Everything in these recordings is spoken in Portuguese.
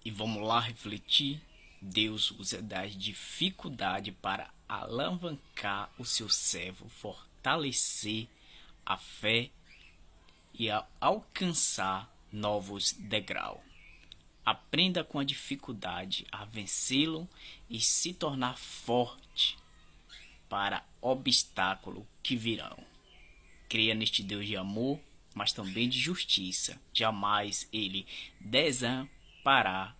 E vamos lá refletir. Deus usa das dificuldades para alavancar o seu servo, fortalecer a fé e alcançar novos degraus. Aprenda com a dificuldade a vencê-lo e se tornar forte para obstáculos que virão. Creia neste Deus de amor, mas também de justiça. Jamais ele desamparará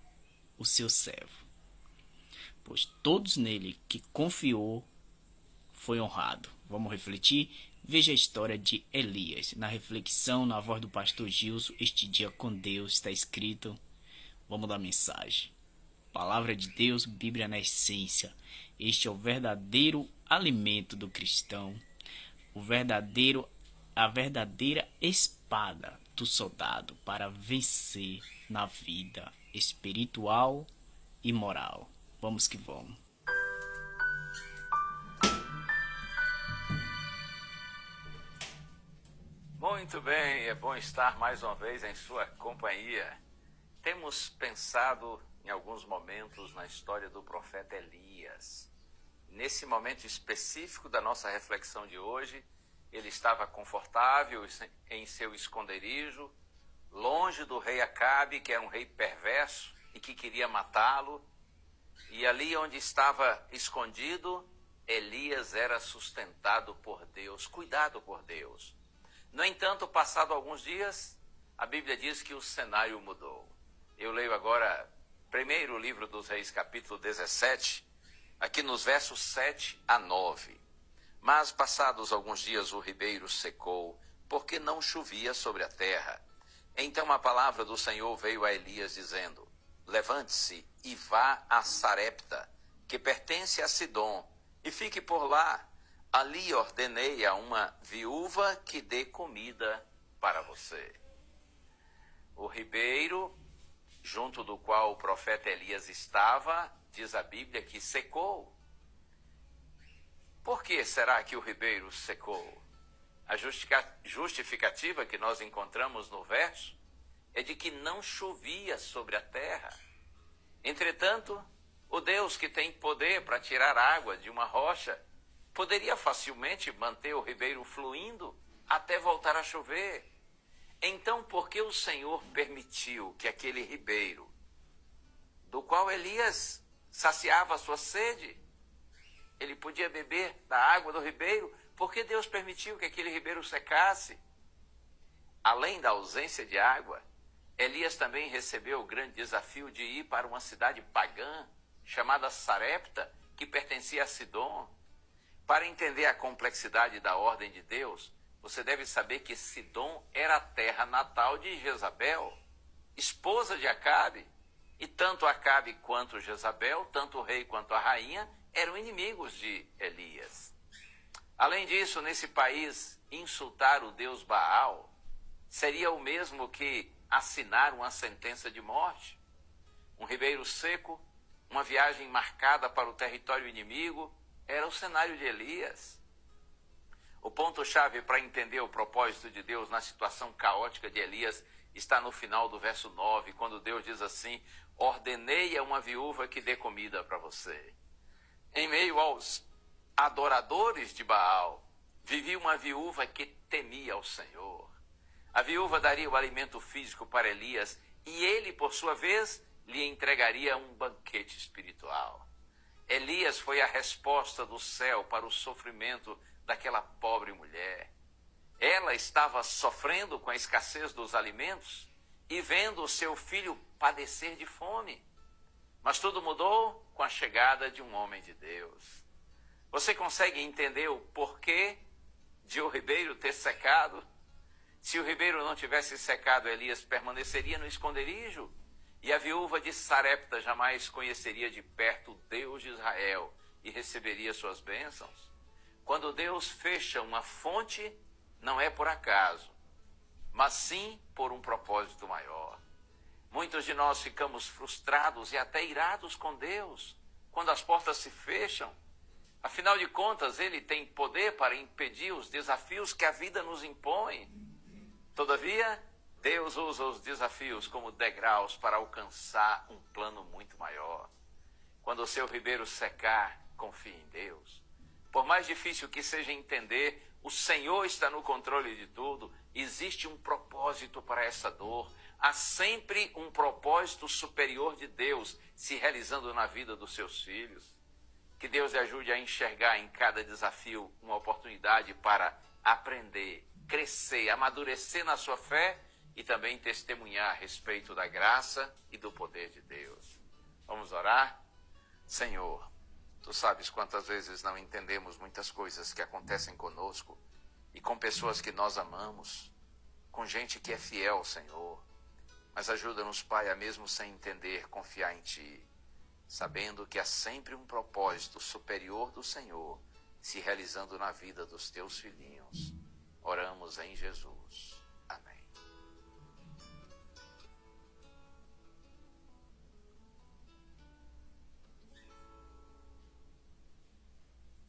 o seu servo, pois todos nele que confiou foi honrado. Vamos refletir? Veja a história de Elias. Na reflexão, na voz do pastor Gilson, este dia com Deus está escrito. Vamos dar mensagem. Palavra de Deus, Bíblia na essência. Este é o verdadeiro alimento do cristão, a verdadeira espada do soldado para vencer na vida espiritual e moral. Vamos que vamos. Muito bem, é bom estar mais uma vez em sua companhia. Temos pensado em alguns momentos na história do profeta Elias. Nesse momento específico da nossa reflexão de hoje, ele estava confortável em seu esconderijo, longe do rei Acabe, que era um rei perverso e que queria matá-lo. E ali onde estava escondido, Elias era sustentado por Deus, cuidado por Deus. No entanto, passado alguns dias, a Bíblia diz que o cenário mudou. Eu leio agora primeiro o livro dos Reis, capítulo 17, aqui nos versos 7 a 9. Mas passados alguns dias o ribeiro secou, porque não chovia sobre a terra. Então a palavra do Senhor veio a Elias dizendo: levante-se e vá a Sarepta, que pertence a Sidom, e fique por lá. Ali ordenei a uma viúva que dê comida para você. O ribeiro, junto do qual o profeta Elias estava, diz a Bíblia que secou. Por que será que o ribeiro secou? A justificativa que nós encontramos no verso é de que não chovia sobre a terra. Entretanto, o Deus que tem poder para tirar água de uma rocha poderia facilmente manter o ribeiro fluindo até voltar a chover. Então, por que o Senhor permitiu que aquele ribeiro, do qual Elias saciava a sua sede, ele podia beber da água do ribeiro, por que Deus permitiu que aquele ribeiro secasse? Além da ausência de água, Elias também recebeu o grande desafio de ir para uma cidade pagã, chamada Sarepta, que pertencia a Sidom. Para entender a complexidade da ordem de Deus, você deve saber que Sidom era a terra natal de Jezabel, esposa de Acabe. E tanto Acabe quanto Jezabel, tanto o rei quanto a rainha, eram inimigos de Elias. Além disso, nesse país, insultar o deus Baal seria o mesmo que assinar uma sentença de morte. Um ribeiro seco, uma viagem marcada para o território inimigo, era o cenário de Elias. O ponto-chave para entender o propósito de Deus na situação caótica de Elias está no final do verso 9, quando Deus diz assim: ordenei a uma viúva que dê comida para você. Em meio aos adoradores de Baal, vivia uma viúva que temia ao Senhor. A viúva daria o alimento físico para Elias e ele, por sua vez, lhe entregaria um banquete espiritual. Elias foi a resposta do céu para o sofrimento daquela pobre mulher. Ela estava sofrendo com a escassez dos alimentos e vendo o seu filho padecer de fome. Mas tudo mudou com a chegada de um homem de Deus. Você consegue entender o porquê de o ribeiro ter secado? Se o ribeiro não tivesse secado, Elias permaneceria no esconderijo, e a viúva de Sarepta jamais conheceria de perto o Deus de Israel e receberia suas bênçãos. Quando Deus fecha uma fonte, não é por acaso, mas sim por um propósito maior. Muitos de nós ficamos frustrados e até irados com Deus quando as portas se fecham. Afinal de contas, Ele tem poder para impedir os desafios que a vida nos impõe. Todavia, Deus usa os desafios como degraus para alcançar um plano muito maior. Quando o seu ribeiro secar, confie em Deus. Por mais difícil que seja entender, o Senhor está no controle de tudo. Existe um propósito para essa dor. Há sempre um propósito superior de Deus se realizando na vida dos seus filhos. Que Deus lhe ajude a enxergar em cada desafio uma oportunidade para aprender, crescer, amadurecer na sua fé e também testemunhar a respeito da graça e do poder de Deus. Vamos orar? Senhor, Tu sabes quantas vezes não entendemos muitas coisas que acontecem conosco e com pessoas que nós amamos, com gente que é fiel, Senhor. Mas ajuda-nos, Pai, a mesmo sem entender, confiar em Ti, sabendo que há sempre um propósito superior do Senhor se realizando na vida dos Teus filhinhos. Oramos em Jesus.